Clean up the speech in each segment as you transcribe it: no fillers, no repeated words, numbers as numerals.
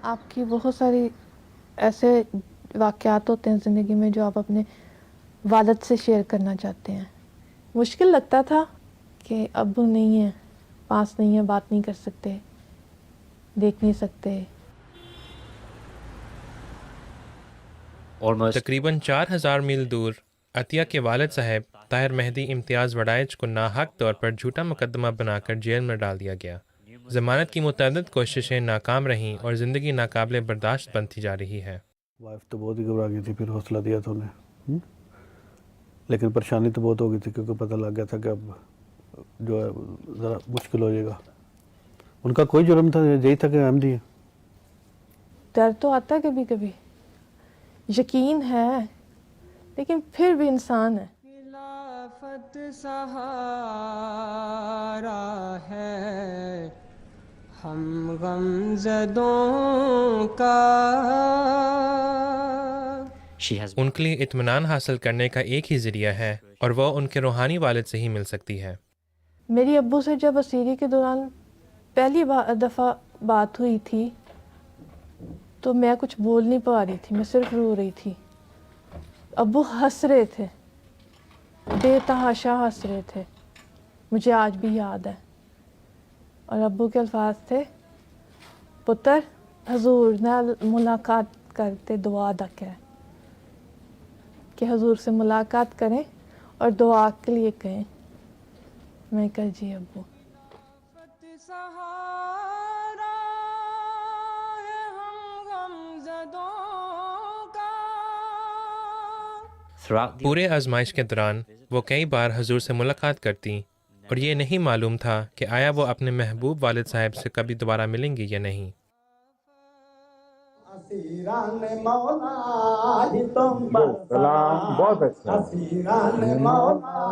آپ کی بہت ساری ایسے واقعات ہوتے ہیں زندگی میں جو آپ اپنے والد سے شیئر کرنا چاہتے ہیں. مشکل لگتا تھا کہ ابو نہیں ہیں، پاس نہیں ہیں، بات نہیں کر سکتے، دیکھ نہیں سکتے. تقریباً 4000 میل دور عطیہ کے والد صاحب طاہر مہدی امتیاز وڑائچ کو ناحق طور پر جھوٹا مقدمہ بنا کر جیل میں ڈال دیا گیا. ضمانت کی متعدد کوششیں ناکام رہیں اور زندگی ناقابل برداشت بنتی جا رہی ہے. وائف تو بہت ہی گھبرا گئی تھی، پھر حوصلہ دیا تھا انہیں، لیکن پریشانی تو بہت ہو گئی تھی کیونکہ پتہ لگ گیا تھا کہ اب جو ہے ذرا مشکل ہو جائے گا. ان کا کوئی جرم تھا، یہی تھا کہ احمدی ہے. ڈر تو آتا ہے کبھی کبھی، یقین ہے، لیکن پھر بھی انسان ہے. خلافت سہارا ہے ہم غم زدوں کا. ان کے لیے اطمینان حاصل کرنے کا ایک ہی ذریعہ ہے اور وہ ان کے روحانی والد سے ہی مل سکتی ہے. میری ابو سے جب اسیری کے دوران پہلی دفعہ بات ہوئی تھی تو میں کچھ بول نہیں پا رہی تھی، میں صرف رو رہی تھی. ابو ہنس رہے تھے، بے تحاشا ہنس رہے تھے، مجھے آج بھی یاد ہے. اور ابو کے الفاظ تھے، پتر حضور نال ملاقات کرتے دعا ادا کریں، کہ حضور سے ملاقات کریں اور دعا کے لیے کہیں. میں کہا جی ابو. خلافت سہارا ہے ہم غم زدوں کا. پورے آزمائش کے دوران وہ کئی بار حضور سے ملاقات کرتیں اور یہ نہیں معلوم تھا کہ آیا وہ اپنے محبوب والد صاحب سے کبھی دوبارہ ملیں گی یا نہیں. اسیران مولا ہی تم پر سلام، بہت اچھا. اسیران مولا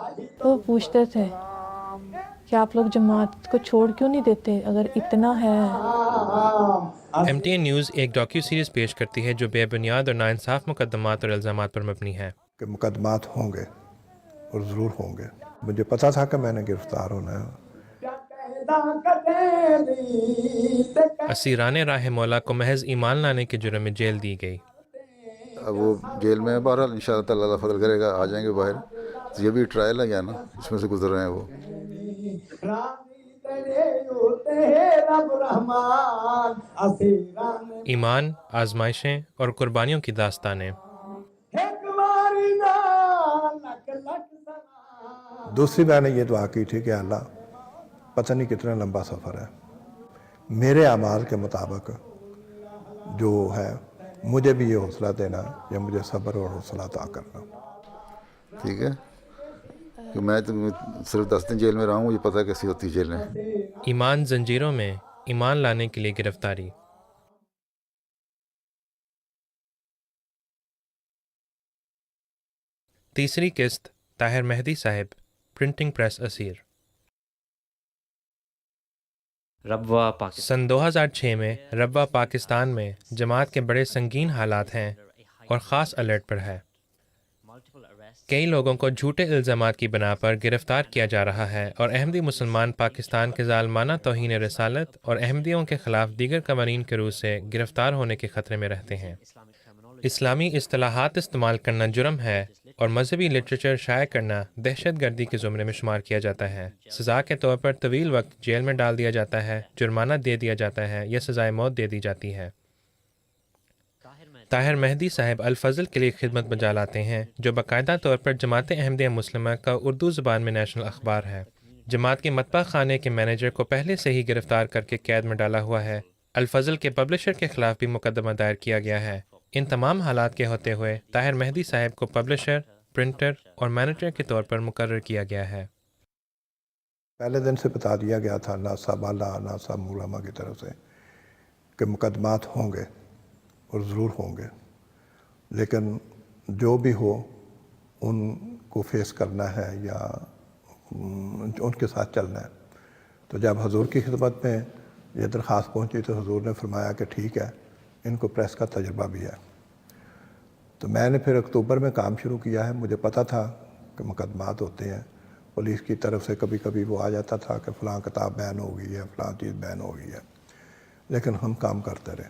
ہی وہ تم پوچھتے تھے کہ آپ لوگ جماعت کو چھوڑ کیوں نہیں دیتے اگر اتنا ہے. ایم ٹی این نیوز ایک ڈاکیو سیریز پیش کرتی ہے جو بے بنیاد اور ناانصاف مقدمات اور الزامات پر مبنی ہے. کہ مقدمات ہوں گے اور ضرور ہوں گے. مجھے پتہ تھا کہ میں نے گرفتار ہونا ہے. اسیران راہ مولا کو محض ایمان لانے کے جرم میں جیل دی گئی. اب وہ جیل میں بہرحال انشاءاللہ تعالیٰ اللہ فضل کرے گا آ جائیں گے باہر. تو یہ بھی ٹرائل ہے یا نا، اس میں سے گزر رہے ہیں وہ. ایمان، آزمائشیں اور قربانیوں کی داستانیں. دوسری میں نے یہ دعا کی تھی کہ اللہ پتہ نہیں کتنا لمبا سفر ہے، میرے اعمال کے مطابق جو ہے مجھے بھی یہ حوصلہ دینا یا مجھے صبر اور حوصلہ عطا کرنا. ٹھیک ہے کہ میں تو صرف 10 دن جیل میں رہا ہوں، مجھے پتہ ہے کیسی ہوتی ہے جیلیں. ایمان زنجیروں میں ایمان لانے کے لیے گرفتاری. تیسری قسط طاہر مہدی صاحب، پرنٹنگ پریس اسیر. سن 2006 میں ربوہ پاکستان میں جماعت کے بڑے سنگین حالات ہیں اور خاص الرٹ پر ہے. کئی لوگوں کو جھوٹے الزامات کی بنا پر گرفتار کیا جا رہا ہے اور احمدی مسلمان پاکستان کے ظالمانہ توہین رسالت اور احمدیوں کے خلاف دیگر قوانین کے روح سے گرفتار ہونے کے خطرے میں رہتے ہیں. اسلامی اصطلاحات استعمال کرنا جرم ہے اور مذہبی لٹریچر شائع کرنا دہشت گردی کے زمرے میں شمار کیا جاتا ہے. سزا کے طور پر طویل وقت جیل میں ڈال دیا جاتا ہے، جرمانہ دے دیا جاتا ہے یا سزائے موت دے دی جاتی ہے. طاہر مہدی صاحب الفضل کے لیے خدمت بجا لاتے ہیں جو باقاعدہ طور پر جماعت احمدیہ مسلمہ کا اردو زبان میں نیشنل اخبار ہے. جماعت کے مطبخ خانے کے مینیجر کو پہلے سے ہی گرفتار کر کے قید میں ڈالا ہوا ہے. الفضل کے پبلشر کے خلاف بھی مقدمہ دائر کیا گیا ہے. ان تمام حالات کے ہوتے ہوئے طاہر مہدی صاحب کو پبلشر، پرنٹر اور مینیجر کے طور پر مقرر کیا گیا ہے. پہلے دن سے بتا دیا گیا تھا ناسا بالا ناسا علماء کی طرف سے کہ مقدمات ہوں گے اور ضرور ہوں گے، لیکن جو بھی ہو ان کو فیس کرنا ہے یا ان کے ساتھ چلنا ہے. تو جب حضور کی خدمت میں یہ درخواست پہنچی تو حضور نے فرمایا کہ ٹھیک ہے، ان کو پریس کا تجربہ بھی ہے. تو میں نے پھر اکتوبر میں کام شروع کیا ہے. مجھے پتہ تھا کہ مقدمات ہوتے ہیں، پولیس کی طرف سے کبھی کبھی وہ آ جاتا تھا کہ فلاں کتاب بین ہو گئی ہے، فلاں چیز بین ہو گئی ہے، لیکن ہم کام کرتے رہے.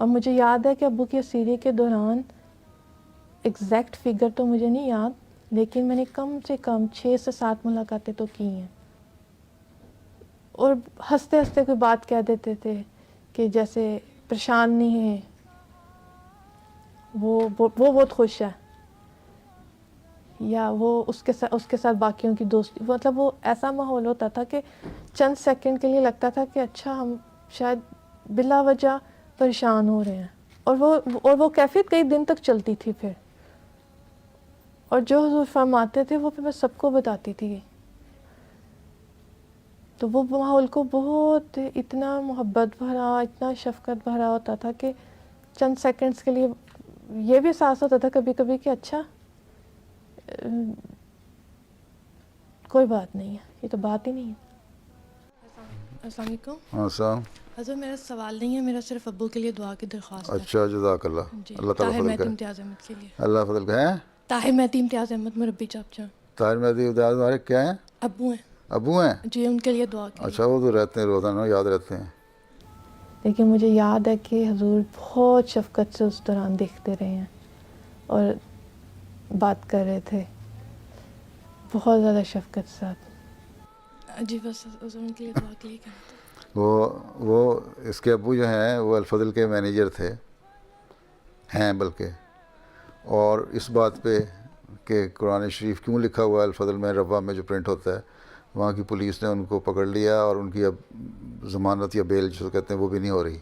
اور مجھے یاد ہے کہ ابو کی اسیری کے دوران ایگزیکٹ فگر تو مجھے نہیں یاد، لیکن میں نے کم سے کم 6 سے 7 ملاقاتیں تو کی ہیں، اور ہنستے ہنستے کوئی بات کہہ دیتے تھے کہ جیسے پریشان نہیں ہے، وہ بہت خوش ہے، یا وہ اس کے ساتھ باقیوں کی دوستی، مطلب وہ ایسا ماحول ہوتا تھا کہ چند سیکنڈ کے لیے لگتا تھا کہ اچھا ہم شاید بلا وجہ پریشان ہو رہے ہیں، اور وہ کیفیت کئی دن تک چلتی تھی پھر، اور جو حضور فرماتے تھے وہ پھر میں سب کو بتاتی تھی، تو وہ ماحول کو بہت اتنا محبت بھرا، اتنا شفقت بھرا ہوتا تھا کہ چند سیکنڈز کے لیے یہ بھی احساس ہوتا تھا کبھی کبھی کہ اچھا کوئی بات نہیں ہے، یہ تو بات ہی نہیں ہے۔ السلام علیکم۔ ہاں صاحب، حضور میرا سوال نہیں ہے، میرا صرف ابو کے لیے دعا کی درخواست ہے۔ اچھا، جزاک اللہ، جی، اللہ تعالیٰ طاہر فضل مہدی کرے، امتیاز احمد کے لیے۔ اللہ فضل کرے۔ ہیں طاہر مہدی امتیاز احمد مربی چاپچا طاہر مہدی امتیاز ہمارے کیا ہیں؟ ابو ہیں ابو ہیں؟ جی، ان کے لیے دعا کی۔ اچھا، وہ تو رہتے ہیں روزانہ، یاد رہتے ہیں۔ لیکن مجھے یاد ہے کہ حضور بہت شفقت سے اس دوران دیکھتے رہے ہیں اور بات کر رہے تھے بہت زیادہ شفقت کے ساتھ۔ جی بس حضور ان کے لیے دعا کے لیے کہنا تھا۔ وہ اس کے ابو جو ہیں وہ الفضل کے مینیجر تھے، ہیں بلکہ، اور اس بات پہ کہ قرآن شریف کیوں لکھا ہوا ہے الفضل میں، ربا میں جو پرنٹ ہوتا ہے، وہاں کی پولیس نے ان کو پکڑ لیا اور ان کی اب ضمانت یا بیل جو کہتے ہیں وہ بھی نہیں ہو رہی،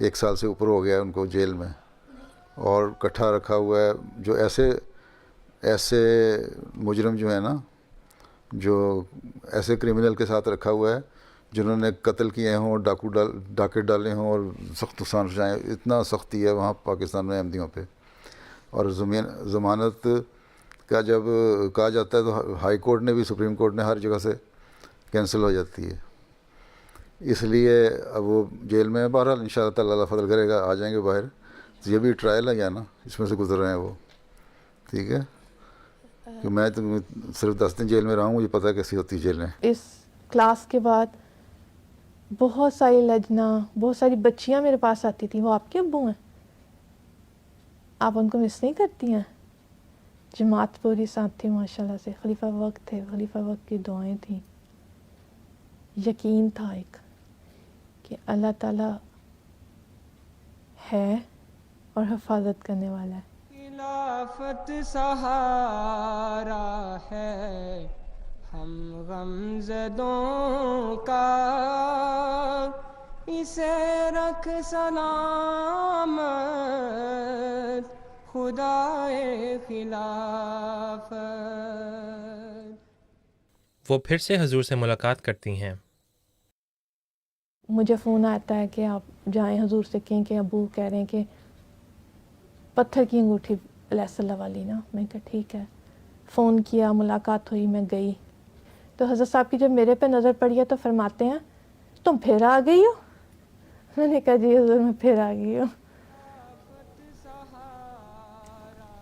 1 سال سے اوپر ہو گیا ہے ان کو جیل میں، اور کٹھا رکھا ہوا ہے۔ جو ایسے مجرم جو ہیں نا، جو ایسے کرمنل کے ساتھ رکھا ہوا ہے جنہوں نے قتل کیے ہوں، ڈاکے ڈالے ہوں اور سخت نقصان پہنچائے، اتنا سختی ہے وہاں پاکستان میں احمدیوں پہ۔ اور ضمانت کا جب کہا جاتا ہے تو ہائی کورٹ نے بھی، سپریم کورٹ نے، ہر جگہ سے کینسل ہو جاتی ہے، اس لیے اب وہ جیل میں ہے۔ بہرحال ان شاء اللہ تعالیٰ اللہ فضل کرے گا، آ جائیں گے باہر۔ تو یہ بھی ٹرائل ہے یا نا، اس میں سے گزر رہے ہیں وہ، ٹھیک ہے؟ کہ میں تو صرف 10 دن جیل میں رہا ہوں، مجھے پتہ ہے کیسی ہوتی ہے جیلیں۔ اس کلاس کے بعد بہت ساری لجنا، بہت ساری بچیاں میرے پاس آتی تھیں، وہ آپ کے ابو ہیں، آپ ان کو مس نہیں کرتی ہیں؟ جماعت پوری ساتھ تھی ماشاء اللہ سے، خلیفہ وقت تھے، خلیفہ وقت کی دعائیں تھیں، یقین تھا ایک کہ اللہ تعالیٰ ہے اور حفاظت کرنے والا ہے۔ خلافت سہارا ہے ہم غم زدوں کا، اسے رکھ سلامت خدائے خلافت۔ وہ پھر سے حضور سے ملاقات کرتی ہیں۔ مجھے فون آتا ہے کہ آپ جائیں حضور سے کہیں کہ ابو کہہ رہے ہیں کہ پتھر کی انگوٹھی علیہ السلام والی نا۔ میں کہا ٹھیک ہے، فون کیا، ملاقات ہوئی، میں گئی تو حضرت صاحب کی جب میرے پہ نظر پڑی ہے تو فرماتے ہیں تم پھر آ گئی ہو؟ میں نے کہا جی حضور میں پھر آ گئی ہوں۔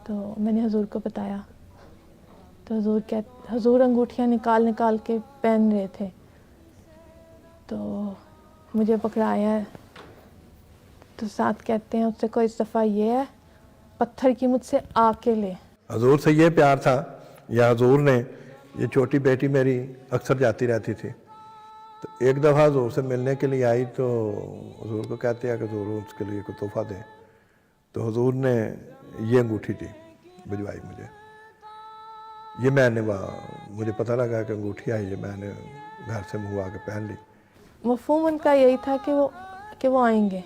تو میں نے حضور کو بتایا تو حضور انگوٹھیاں نکال کے پہن رہے تھے، تو مجھے پکڑایا ہے تو ساتھ کہتے ہیں اس سے کوئی دفعہ یہ ہے پتھر کی مجھ سے آ کے لے۔ حضور سے یہ پیار تھا، یا حضور نے، یہ چھوٹی بیٹی میری اکثر جاتی رہتی تھی، تو ایک دفعہ حضور سے ملنے کے لیے آئی تو حضور کو کہتے ہیں کہ حضور اس کے لیے کوئی تحفہ دیں، تو حضور نے یہ انگوٹھی دی، بھجوائی مجھے۔ یہ میں نے مجھے پتہ لگا کہ انگوٹھی آئی ہے، میں نے گھر سے منگوا کے پہن لی۔ مفہوم ان کا یہی تھا کہ وہ آئیں گے،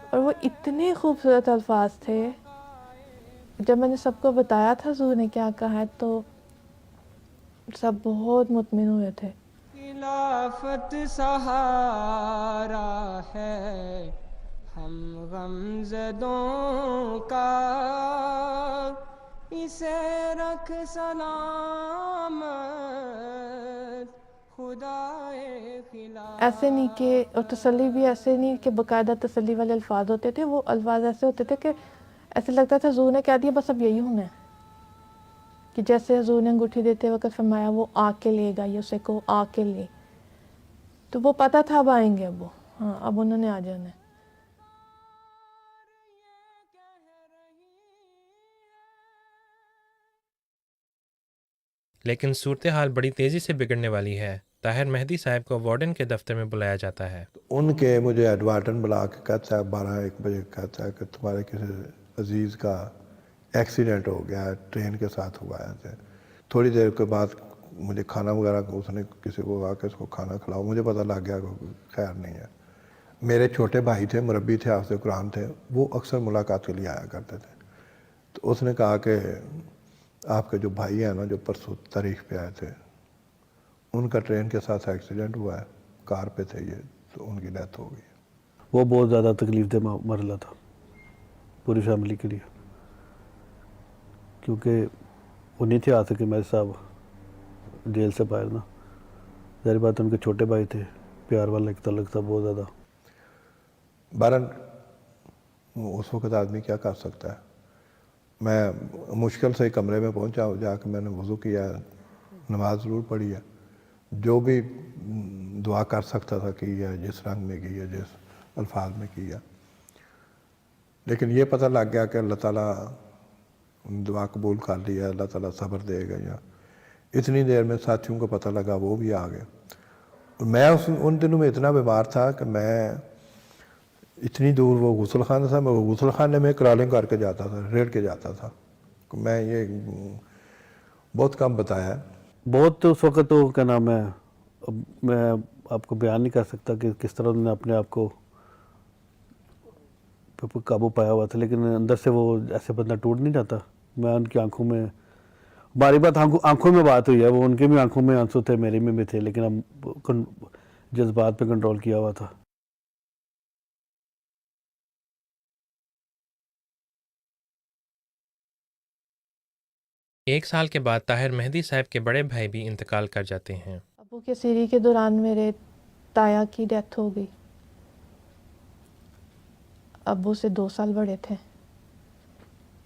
اور وہ اتنے خوبصورت الفاظ تھے۔ جب میں نے سب کو بتایا تھا حضور نے کیا کہا ہے تو سب بہت مطمئن ہوئے تھے۔ خلافت سہارا ہے ہم غم زدوں کا، اسے رکھ سلامت خدائے خلافت۔ ایسے نہیں کہ، اور تسلی بھی ایسے نہیں کہ باقاعدہ تسلی والے الفاظ ہوتے تھے، وہ الفاظ ایسے ہوتے تھے کہ ایسے لگتا تھا حضور نے کہہ دیا بس اب یہی ہونا ہے، کہ جیسے حضور نے انگوٹھی دیتے وقت فرمایا وہ آ کے لے گا، یا اسے کو آ کے لے، تو وہ پتہ تھا اب آئیں گے، اب وہ ہاں اب انہوں نے آ جانا ہے۔ لیکن صورتحال بڑی تیزی سے بگڑنے والی ہے۔ طاہر مہدی صاحب کو وارڈن کے دفتر میں بلایا جاتا ہے۔ ان کے مجھے ایڈوارٹن بلا کے کہتا ہے 12-1 بجے کہتا ہے کہ تمہارے کسی عزیز کا ایکسیڈنٹ ہو گیا ہے، ٹرین کے ساتھ ہوا ہے۔ تھوڑی دیر کے بعد مجھے کھانا وغیرہ اس نے کسی کو کہا کہ اس کو کھانا کھلاؤ، مجھے پتہ لگ گیا کہ خیر نہیں ہے۔ میرے چھوٹے بھائی تھے، مربی تھے، حافظ قرآن تھے، وہ اکثر ملاقات کے لیے آیا کرتے تھے۔ تو اس نے کہا کہ آپ کے جو بھائی ہیں نا جو پرسوں تاریخ پہ آئے تھے، ان کا ٹرین کے ساتھ ایکسیڈنٹ ہوا ہے، کار پہ تھے یہ، تو ان کی ڈیتھ ہو گئی۔ وہ بہت زیادہ تکلیف دہ مرحلہ تھا پوری فیملی کے لیے، کیونکہ وہ نہیں تھے آ سکے میرے صاحب جیل سے باہر نا، ظاہر بات ان کے چھوٹے بھائی تھے، پیار والا ایک تعلق تھا بہت زیادہ۔ بہرحال اس وقت آدمی کیا کر سکتا ہے۔ میں مشکل سے کمرے میں پہنچا، جا کے میں نے وضو کیا، نماز ضرور پڑھی ہے، جو بھی دعا کر سکتا تھا کی ہے، جس رنگ میں کی ہے، جس الفاظ میں کی ہے، لیکن یہ پتہ لگ گیا کہ اللہ تعالیٰ دعا قبول کر لی ہے، اللہ تعالیٰ صبر دے گا۔ یا اتنی دیر میں ساتھیوں کو پتہ لگا، وہ بھی آ گئے۔ میں ان دنوں میں اتنا بیمار تھا کہ میں اتنی دور، وہ غسل خانہ تھا، میں وہ غسل خانے میں کرالنگ کر کے جاتا تھا، ریڑھ کے جاتا تھا۔ میں یہ بہت کم بتایا ہے۔ بہت اس وقت تو کیا نام ہے، اب میں آپ کو بیان نہیں کر سکتا کہ کس طرح انہوں نے اپنے آپ کو قابو پایا ہوا تھا، لیکن اندر سے وہ ایسے بندہ ٹوٹ نہیں جاتا۔ میں ان کی آنکھوں میں، باری بات آنکھوں میں بات ہوئی ہے، وہ ان کی بھی آنکھوں میں آنسو تھے، میری میں بھی تھے، لیکن ہم جذبات پہ کنٹرول کیا ہوا تھا۔ 1 سال کے بعد طاہر مہدی صاحب کے بڑے بھائی بھی انتقال کر جاتے ہیں۔ ابو کے سیری کے دوران میرے تایا کی ڈیتھ ہو گئی۔ ابو سے 2 سال بڑے تھے۔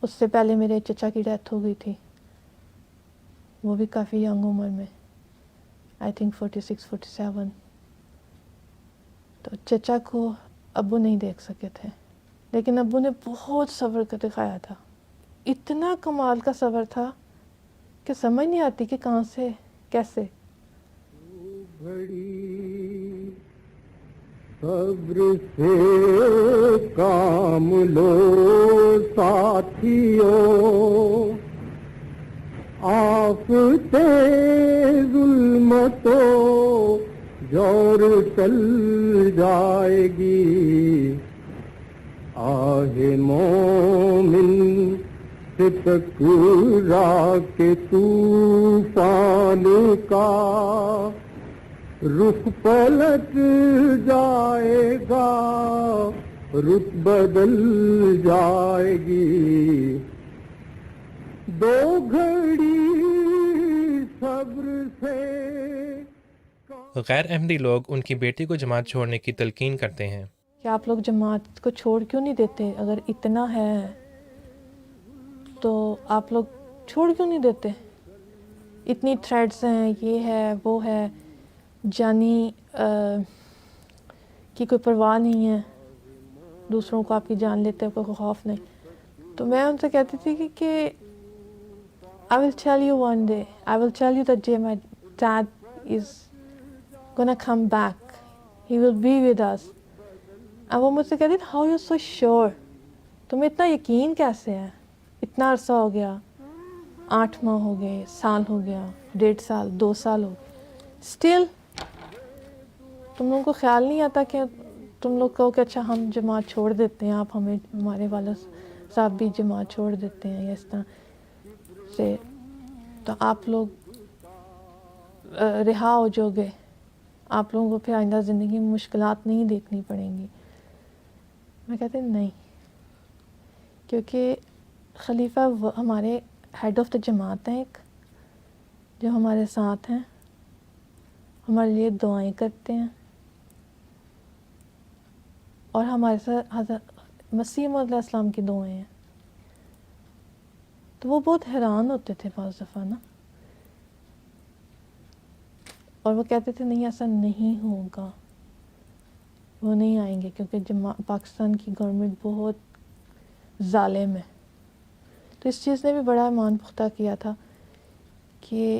اس سے پہلے میرے چچا کی ڈیتھ ہو گئی تھی، وہ بھی کافی ینگ عمر میں، آئی تھنک 46-47۔ تو چچا کو ابو نہیں دیکھ سکے تھے، لیکن ابو نے بہت صبر کر دکھایا تھا۔ اتنا کمال کا صبر تھا کہ سمجھ نہیں آتی کہ کہاں سے کیسے۔ صبر سے کام لو ساتھیو، آفت ظلمتو جور ٹل جائے گی، آہ مومن سے ٹکرا کے طوفان کا رخ پلٹ جائے گا، رخ بدل جائے گی، 2 گھڑی صبر سے۔ غیر احمدی لوگ ان کی بیٹی کو جماعت چھوڑنے کی تلقین کرتے ہیں۔ کہ آپ لوگ جماعت کو چھوڑ کیوں نہیں دیتے؟ اگر اتنا ہے تو آپ لوگ چھوڑ کیوں نہیں دیتے؟ اتنی تھریڈس ہیں، یہ ہے وہ ہے، جانی کی کوئی پرواہ نہیں ہے، دوسروں کو آپ کی جان لیتے ہیں، کوئی خوف نہیں۔ تو میں ان سے کہتی تھی کہ I will tell you one day, I will tell you that day my dad is gonna come back, he will be with us. اور وہ مجھ سے کہتی تھی how you so sure، تمہیں اتنا یقین کیسے ہے؟ اتنا عرصہ ہو گیا، 8 ماہ ہو گئے، سال ہو گیا، 1.5 سال، 2 سال ہو گئے، اسٹل تم لوگوں کو خیال نہیں آتا کہ تم لوگ کہو کہ اچھا ہم جماعت چھوڑ دیتے ہیں، آپ ہمیں، ہمارے والد صاحب بھی جماعت چھوڑ دیتے ہیں یا اس طرح سے، تو آپ لوگ رہا ہو جو گے، آپ لوگوں کو پھر آئندہ زندگی میں مشکلات نہیں دیکھنی پڑیں گی۔ میں کہتے نہیں، کیونکہ خلیفہ ہمارے ہیڈ آف دا جماعت ہیں، ایک جو ہمارے ساتھ ہیں، ہمارے لیے دعائیں کرتے ہیں، اور ہمارے ساتھ حضرت مسیح موعود علیہ السلام کی دعائیں ہیں۔ تو وہ بہت حیران ہوتے تھے بعض دفعہ نا، اور وہ کہتے تھے نہیں ایسا نہیں ہوگا، وہ نہیں آئیں گے، کیونکہ پاکستان کی گورنمنٹ بہت ظالم ہے۔ تو اس چیز نے بھی بڑا ایمان پختہ کیا تھا کہ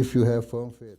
If you have firm faith,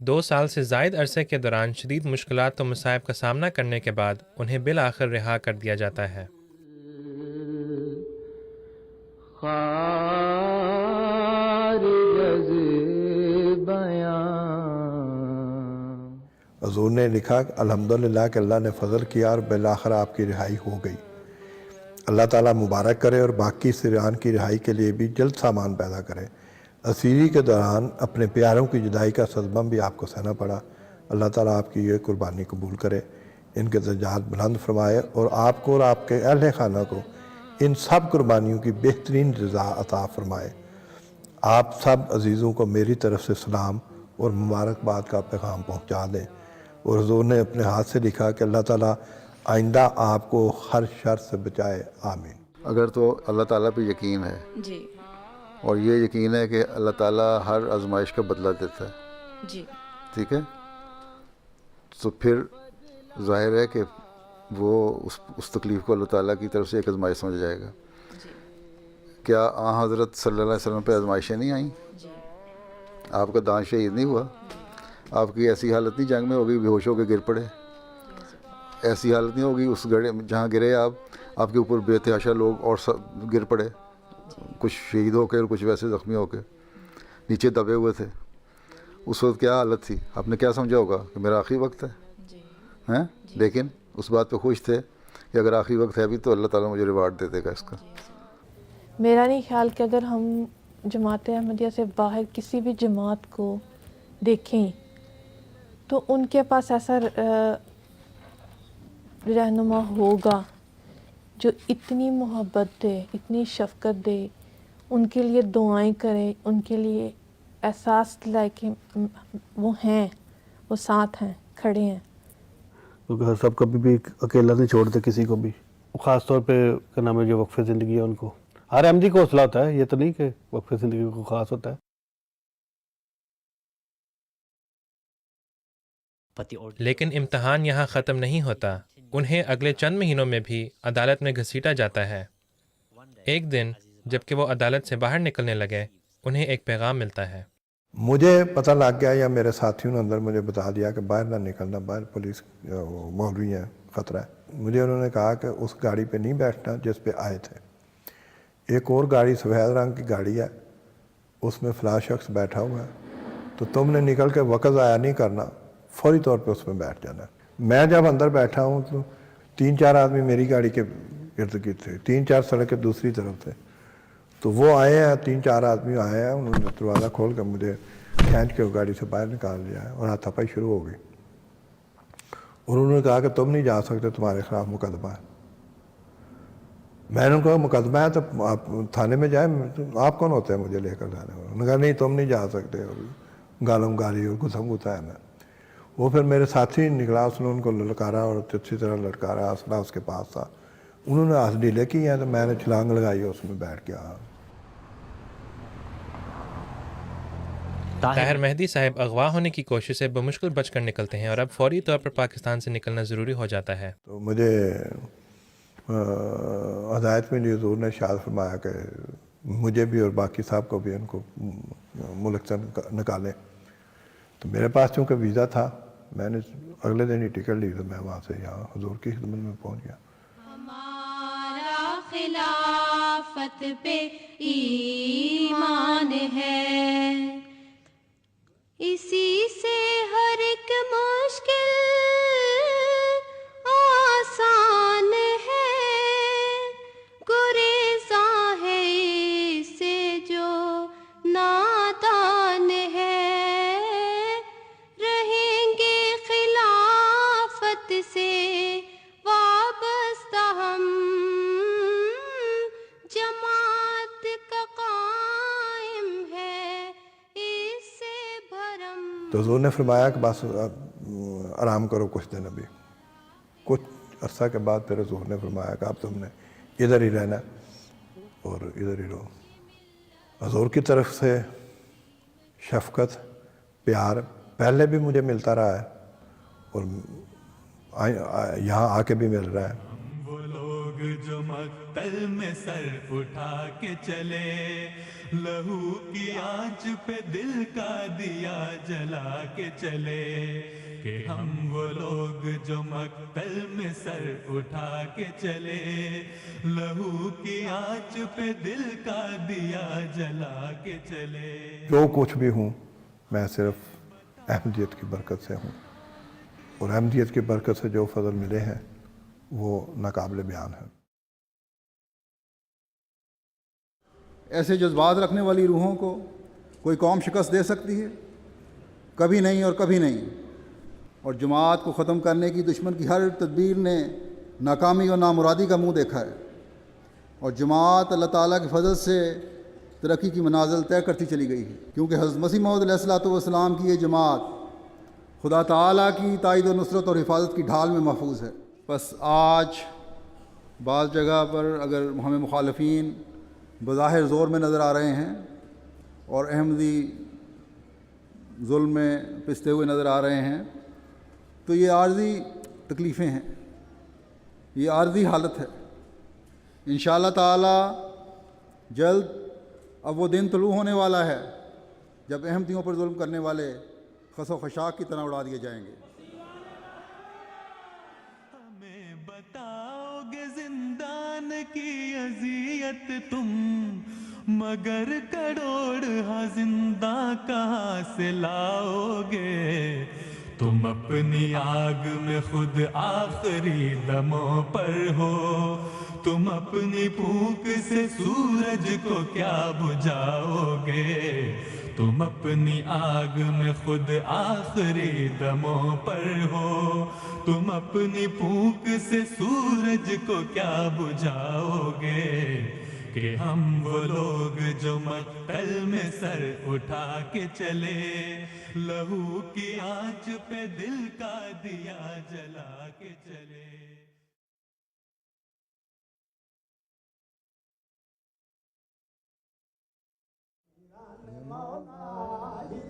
2 سال سے زائد عرصے کے دوران شدید مشکلات و مصائب کا سامنا کرنے کے بعد انہیں بالآخر رہا کر دیا جاتا ہے۔ حضور نے لکھا الحمدللہ کہ اللہ نے فضل کیا اور بالآخر آپ کی رہائی ہو گئی۔ اللہ تعالیٰ مبارک کرے اور باقی سریان کی رہائی کے لیے بھی جلد سامان پیدا کرے۔ اسیری کے دوران اپنے پیاروں کی جدائی کا صدمہ بھی آپ کو سہنا پڑا۔ اللہ تعالیٰ آپ کی یہ قربانی قبول کرے، ان کے درجات بلند فرمائے اور آپ کو اور آپ کے اہل خانہ کو ان سب قربانیوں کی بہترین رضا عطا فرمائے۔ آپ سب عزیزوں کو میری طرف سے سلام اور مبارکباد کا پیغام پہنچا دیں، اور حضور نے اپنے ہاتھ سے لکھا کہ اللہ تعالیٰ آئندہ آپ کو ہر شر سے بچائے، آمین۔ اگر تو اللہ تعالیٰ پہ یقین ہے جی اور یہ یقین ہے کہ اللہ تعالیٰ ہر آزمائش کا بدلہ دیتا ہے، جی ٹھیک ہے، تو پھر ظاہر ہے کہ وہ اس تکلیف کو اللہ تعالیٰ کی طرف سے ایک آزمائش سمجھ جائے گا۔ کیا آن حضرت صلی اللہ علیہ وسلم پہ آزمائشیں نہیں آئیں؟ آپ کا دان شہید نہیں ہوا، آپ کی ایسی حالت نہیں جنگ میں ہوگی بے ہوش ہو کے گر پڑے، ایسی حالت نہیں ہوگی اس گڑھے جہاں گرے آپ کے اوپر بے تحاشا لوگ اور گر پڑے، کچھ شہید ہو کے اور کچھ ویسے زخمی ہو کے نیچے دبے ہوئے تھے۔ اس وقت کیا حالت تھی؟ آپ نے کیا سمجھا ہوگا کہ میرا آخری وقت ہے ہیں؟ لیکن اس بات پہ خوش تھے کہ اگر آخری وقت ہے بھی تو اللہ تعالیٰ مجھے ریوارڈ دے دے گا اس کا۔ میرا نہیں خیال کہ اگر ہم جماعت احمدیہ سے باہر کسی بھی جماعت کو دیکھیں تو ان کے پاس ایسا رہنما ہوگا جو اتنی محبت دے، اتنی شفقت دے، ان کے لیے دعائیں کرے، ان کے لیے احساس دلائے کہ وہ ہیں، وہ ساتھ ہیں، کھڑے ہیں۔ کیونکہ سب کبھی بھی اکیلا نہیں چھوڑتے کسی کو بھی، خاص طور پہ کیا نام ہے جو وقف زندگی ہے ان کو، ہر احمدی کو حوصلہ ہوتا ہے، یہ تو نہیں کہ وقف زندگی کو خاص ہوتا ہے۔ لیکن امتحان یہاں ختم نہیں ہوتا، انہیں اگلے چند مہینوں میں بھی عدالت میں گھسیٹا جاتا ہے۔ ایک دن جب کہ وہ عدالت سے باہر نکلنے لگے، انہیں ایک پیغام ملتا ہے۔ مجھے پتہ لگ گیا یا میرے ساتھیوں نے اندر مجھے بتا دیا کہ باہر نہ نکلنا، باہر پولیس مولوی ہیں، خطرہ ہے۔ مجھے انہوں نے کہا کہ اس گاڑی پہ نہیں بیٹھنا جس پہ آئے تھے، ایک اور گاڑی سفید رنگ کی گاڑی ہے، اس میں فلاں شخص بیٹھا ہوا ہے، تو تم نے نکل کے وقت ضائع نہیں کرنا، فوری طور پہ اس میں بیٹھ جانا۔ میں جب اندر بیٹھا ہوں تو 3-4 آدمی میری گاڑی کے ارد گرد تھے، 3-4 سڑک کے دوسری طرف تھے، تو وہ آئے ہیں، 3-4 آدمی آئے ہیں، انہوں نے دروازہ کھول کے مجھے کھینچ کے گاڑی سے باہر نکال لیا ہے اور ہاتھا پائی شروع ہو گئی۔ اور انہوں نے کہا کہ تم نہیں جا سکتے، تمہارے خلاف مقدمہ ہے۔ میں نے کہا مقدمہ ہے تو آپ تھانے میں جائیں، آپ کون ہوتے ہیں مجھے لے کر جانے والے؟ انہوں نے کہا نہیں تم نہیں جا سکتے، اور گالم گالی اور گھسم گھسا ہے میں۔ وہ پھر میرے ساتھی نکلا، اس نے ان کو للکارا اور اچھی طرح لٹکارا، اسلحہ اس کے پاس تھا، انہوں نے ہاتھ ڈھیلے کی ہیں تو میں نے چھلانگ لگائی اور اس میں بیٹھ گیا۔ طاہر مہدی صاحب اغوا ہونے کی کوشش سے بمشکل بچ کر نکلتے ہیں اور اب فوری طور پر پاکستان سے نکلنا ضروری ہو جاتا ہے۔ تو مجھے ہدایت میں حضور نے ارشاد فرمایا کہ مجھے بھی اور باقی صاحب کو بھی ان کو ملک سے نکالیں۔ تو میرے پاس چونکہ ویزا تھا، میں نے اگلے دن ہی ٹکٹ لی تو میں وہاں سے یہاں حضور کی خدمت میں پہنچ گیا۔ ہمارا خلافت پہ ایمان ہے، اسی سے ہر ایک مشکل آسان ہے، گریزاں ہے اس سے جو نادان ہے، رہیں گے خلافت سے وابستہ ہم، جماعت کا قائم ہے اس سے بھرم۔ تو حضور نے فرمایا کہ بس آرام کرو کچھ دن، ابھی کچھ عرصہ کے بعد پھر حضور نے فرمایا کہ اب تم نے ادھر ہی رہنا اور ادھر ہی رہو۔ حضور کی طرف سے شفقت، پیار پہلے بھی مجھے ملتا رہا ہے اور یہاں آ کے بھی مل رہا ہے۔ لوگ جو مقتل میں سر اٹھا کے چلے، لہو کی آنچ پہ دل کا دیا جلا کے چلے، کہ ہم وہ لوگ جو مقتل میں سر اٹھا کے چلے، لہو کی آنچ پہ دل کا دیا جلا کے چلے۔ جو کچھ بھی ہوں میں صرف احمدیت کی برکت سے ہوں، اور احمدیت کی برکت سے جو فضل ملے ہیں وہ ناقابل بیان ہے۔ ایسے جذبات رکھنے والی روحوں کو کوئی قوم شکست دے سکتی ہے؟ کبھی نہیں اور کبھی نہیں۔ اور جماعت کو ختم کرنے کی دشمن کی ہر تدبیر نے ناکامی اور نامرادی کا منہ دیکھا ہے، اور جماعت اللہ تعالیٰ کے فضل سے ترقی کی منازل طے کرتی چلی گئی ہے، کیونکہ حضرت مسیح موعود علیہ الصلوۃ والسلام کی یہ جماعت خدا تعالیٰ کی تائید و نصرت اور حفاظت کی ڈھال میں محفوظ ہے۔ بس آج بعض جگہ پر اگر ہمیں مخالفین بظاہر زور میں نظر آ رہے ہیں اور احمدی ظلم میں پستے ہوئے نظر آ رہے ہیں، تو یہ عارضی تکلیفیں ہیں، یہ عارضی حالت ہے۔ انشاءاللہ تعالی جلد اب وہ دن طلوع ہونے والا ہے جب احمدیوں پر ظلم کرنے والے خس و خشاک کی طرح اڑا دیے جائیں گے۔ ہمیں بتاؤ گے زندان کی اذیت تم، مگر کروڑ زندہ کہاں سے لاؤ گے؟ تم اپنی آگ میں خود آخری دموں پر ہو، تم اپنی پھونک سے سورج کو کیا بجھاؤ گے؟ تم اپنی آگ میں خود آخری دموں پر ہو، تم اپنی پھونک سے سورج کو کیا بجھاؤ گے؟ کہ ہم وہ لوگ جو مقتل میں سر اٹھا کے چلے، لہو کی آنچ پہ دل کا دیا جلا کے چلے۔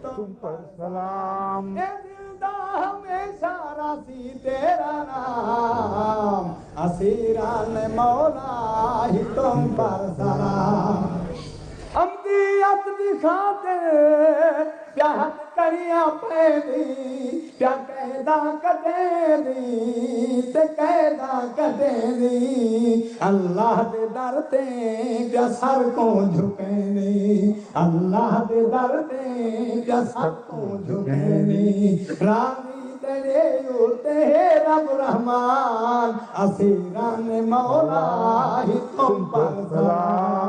تم پر سلام، اے زندہ ہمیشہ راضی تیرا نام، اسیران مولا ہی تم پر سلام۔ امدیت دی خاطر پیار کریاں پیدی، پیار قیدہ کٹے دی تے قیدہ کٹے دی، اللہ دے در تے پیا سر کو جھکے دی، اللہ دے در تے پیا سر کو جھکے دی، راضی تیرے ہوتے رب رحمان، اسیران مولا ہی تم پر سلام۔